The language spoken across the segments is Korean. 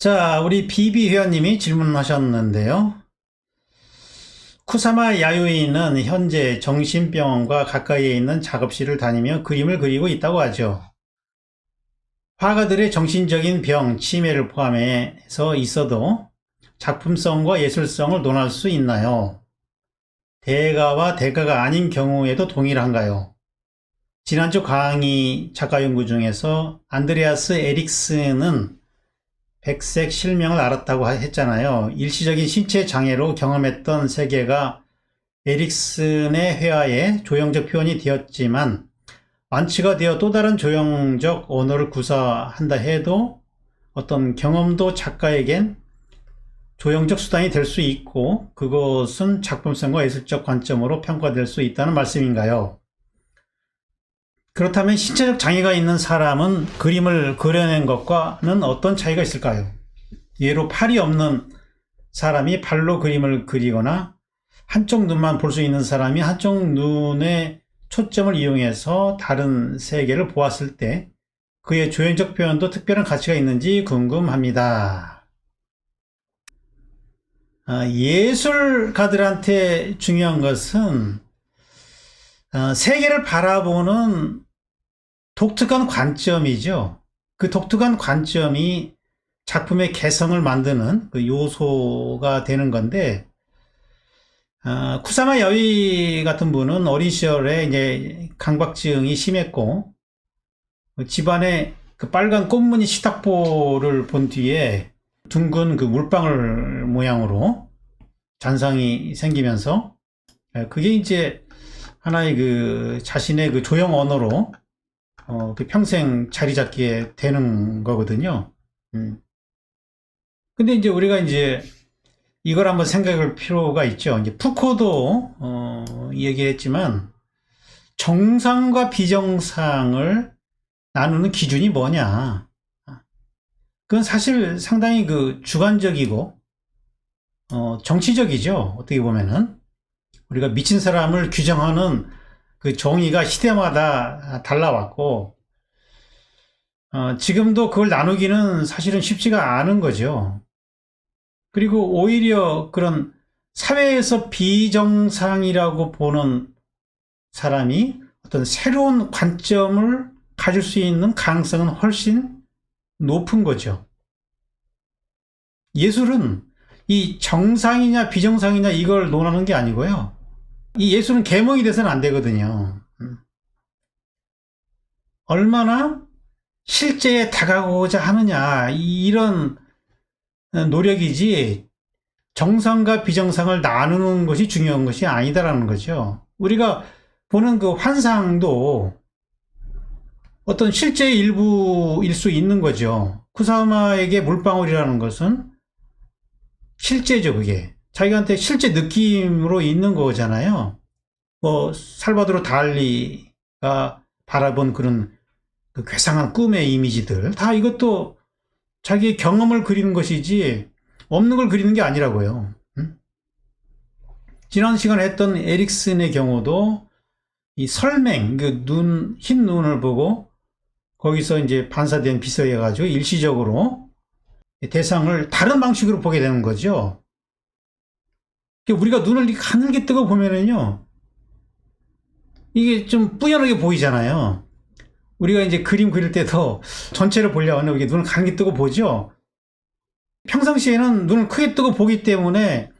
자, 우리 비비 회원님이 질문하셨는데요. 쿠사마 야유이는 현재 정신병원과 가까이에 있는 작업실을 다니며 그림을 그리고 있다고 하죠. 화가들의 정신적인 병, 치매를 포함해서 있어도 작품성과 예술성을 논할 수 있나요? 대가와 대가가 아닌 경우에도 동일한가요? 지난주 강의 작가 연구 중에서 안드레아스 에릭슨은 백색 실명을 알았다고 했잖아요. 일시적인 신체 장애로 경험했던 세계가 에릭슨의 회화에 조형적 표현이 되었지만 완치가 되어 또 다른 조형적 언어를 구사한다 해도 어떤 경험도 작가에겐 조형적 수단이 될 수 있고 그것은 작품성과 예술적 관점으로 평가될 수 있다는 말씀인가요? 그렇다면 신체적 장애가 있는 사람은 그림을 그려낸 것과는 어떤 차이가 있을까요? 예로 팔이 없는 사람이 발로 그림을 그리거나 한쪽 눈만 볼 수 있는 사람이 한쪽 눈의 초점을 이용해서 다른 세계를 보았을 때 그의 조형적 표현도 특별한 가치가 있는지 궁금합니다. 예술가들한테 중요한 것은 세계를 바라보는 독특한 관점이죠. 그 독특한 관점이 작품의 개성을 만드는 그 요소가 되는 건데, 쿠사마 야유이 같은 분은 어린 시절에 이제 강박증이 심했고, 집안에 그 빨간 꽃무늬 식탁보를 본 뒤에 둥근 그 물방울 모양으로 잔상이 생기면서, 그게 이제 하나의 그 자신의 그 조형 언어로 그 평생 자리 잡게 되는 거거든요. 근데 이제 우리가 이제 이걸 한번 생각할 필요가 있죠. 이제 푸코도 얘기를 했지만 정상과 비정상을 나누는 기준이 뭐냐. 그건 사실 상당히 그 주관적이고 정치적이죠. 어떻게 보면은 우리가 미친 사람을 규정하는 그 정의가 시대마다 달라왔고, 지금도 그걸 나누기는 사실은 쉽지가 않은 거죠. 그리고 오히려 그런 사회에서 비정상이라고 보는 사람이 어떤 새로운 관점을 가질 수 있는 가능성은 훨씬 높은 거죠. 예술은 이 정상이냐 비정상이냐 이걸 논하는 게 아니고요. 이 예술은 계몽이 돼서는 안 되거든요. 얼마나 실제에 다가오고자 하느냐 이런 노력이지 정상과 비정상을 나누는 것이 중요한 것이 아니다라는 거죠. 우리가 보는 그 환상도 어떤 실제의 일부일 수 있는 거죠. 쿠사마에게 물방울이라는 것은 실제죠, 그게. 자기한테 실제 느낌으로 있는 거잖아요. 뭐 살바도르 달리가 바라본 그런 그 괴상한 꿈의 이미지들 다 이것도 자기의 경험을 그리는 것이지 없는 걸 그리는 게 아니라고요. 지난 시간에 했던 에릭슨의 경우도 이 설맹, 그 흰 눈을 보고 거기서 이제 반사된 빛에 가지고 일시적으로 대상을 다른 방식으로 보게 되는 거죠. 우리가 눈을 가늘게 뜨고 보면은요, 이게 좀 뿌연하게 보이잖아요. 우리가 이제 그림 그릴 때도 전체를 보려고 하면 이게 눈을 가늘게 뜨고 보죠. 평상시에는 눈을 크게 뜨고 보기 때문에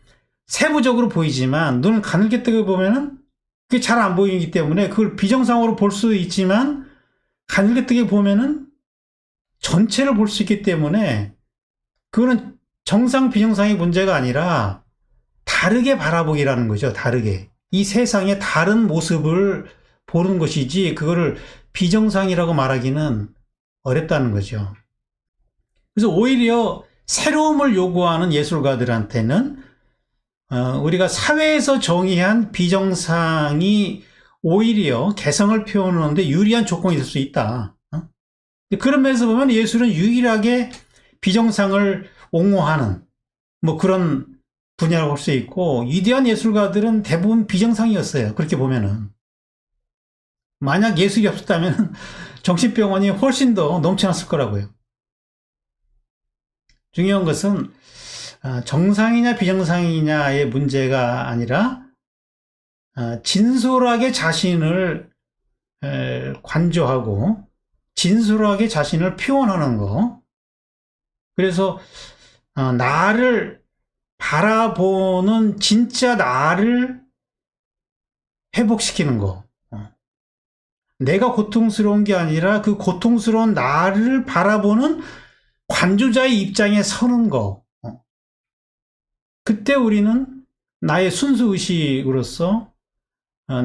세부적으로 보이지만 눈을 가늘게 뜨고 보면은 그게 잘 안 보이기 때문에 그걸 비정상으로 볼 수 있지만 가늘게 뜨게 보면은 전체를 볼 수 있기 때문에 그거는 정상 비정상의 문제가 아니라 다르게 바라보기라는 거죠. 다르게. 이 세상의 다른 모습을 보는 것이지 그거를 비정상이라고 말하기는 어렵다는 거죠. 그래서 오히려 새로움을 요구하는 예술가들한테는 우리가 사회에서 정의한 비정상이 오히려 개성을 표현하는데 유리한 조건이 될 수 있다. 그런 면에서 보면 예술은 유일하게 비정상을 옹호하는 뭐 그런 분야라고 할 수 있고, 위대한 예술가들은 대부분 비정상이었어요. 그렇게 보면은. 만약 예술이 없었다면 정신병원이 훨씬 더 넘쳐났을 거라고요. 중요한 것은 정상이냐 비정상이냐의 문제가 아니라 진솔하게 자신을 관조하고 진솔하게 자신을 표현하는 거. 그래서 나를 바라보는 진짜 나를 회복시키는 거. 내가 고통스러운 게 아니라 그 고통스러운 나를 바라보는 관조자의 입장에 서는 거. 그때 우리는 나의 순수의식으로서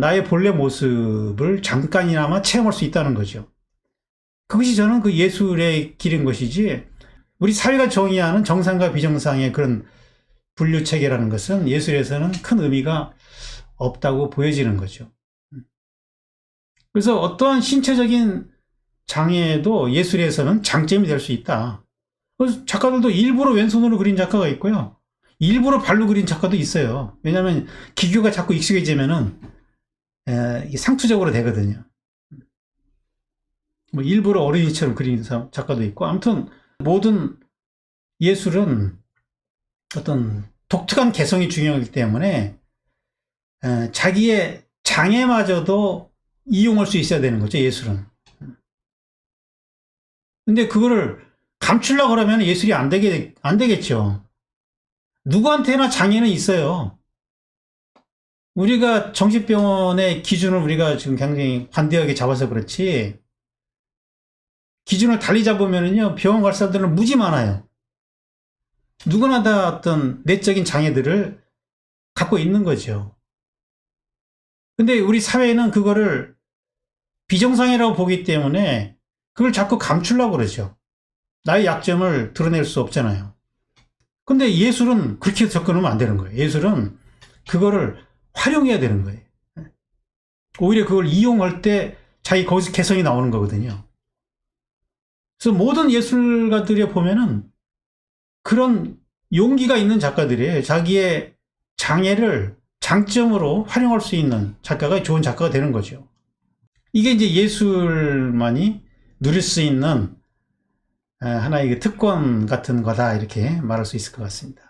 나의 본래 모습을 잠깐이나마 체험할 수 있다는 거죠. 그것이 저는 그 예술의 길인 것이지, 우리 사회가 정의하는 정상과 비정상의 그런 분류 체계라는 것은 예술에서는 큰 의미가 없다고 보여지는 거죠. 그래서 어떠한 신체적인 장애도 예술에서는 장점이 될 수 있다. 그래서 작가들도 일부러 왼손으로 그린 작가가 있고요. 일부러 발로 그린 작가도 있어요. 왜냐하면 기교가 자꾸 익숙해지면은 이게 상투적으로 되거든요. 뭐 일부러 어린이처럼 그리는 작가도 있고, 아무튼 모든 예술은 어떤 독특한 개성이 중요하기 때문에 자기의 장애마저도 이용할 수 있어야 되는 거죠, 예술은. 근데 그거를 감추려고 그러면 예술이 안 되겠죠. 누구한테나 장애는 있어요. 우리가 정신병원의 기준을 우리가 지금 굉장히 관대하게 잡아서 그렇지, 기준을 달리 잡으면은요, 병원 갈 사람들은 무지 많아요. 누구나 다 어떤 내적인 장애들을 갖고 있는 거죠. 근데 우리 사회는 그거를 비정상이라고 보기 때문에 그걸 자꾸 감추려고 그러죠. 나의 약점을 드러낼 수 없잖아요. 근데 예술은 그렇게 접근하면 안 되는 거예요. 예술은 그거를 활용해야 되는 거예요. 오히려 그걸 이용할 때 자기 거기서 개성이 나오는 거거든요. 그래서 모든 예술가들이 보면은 그런 용기가 있는 작가들이에요. 자기의 장애를 장점으로 활용할 수 있는 작가가 좋은 작가가 되는 거죠. 이게 이제 예술만이 누릴 수 있는 하나의 특권 같은 거다, 이렇게 말할 수 있을 것 같습니다.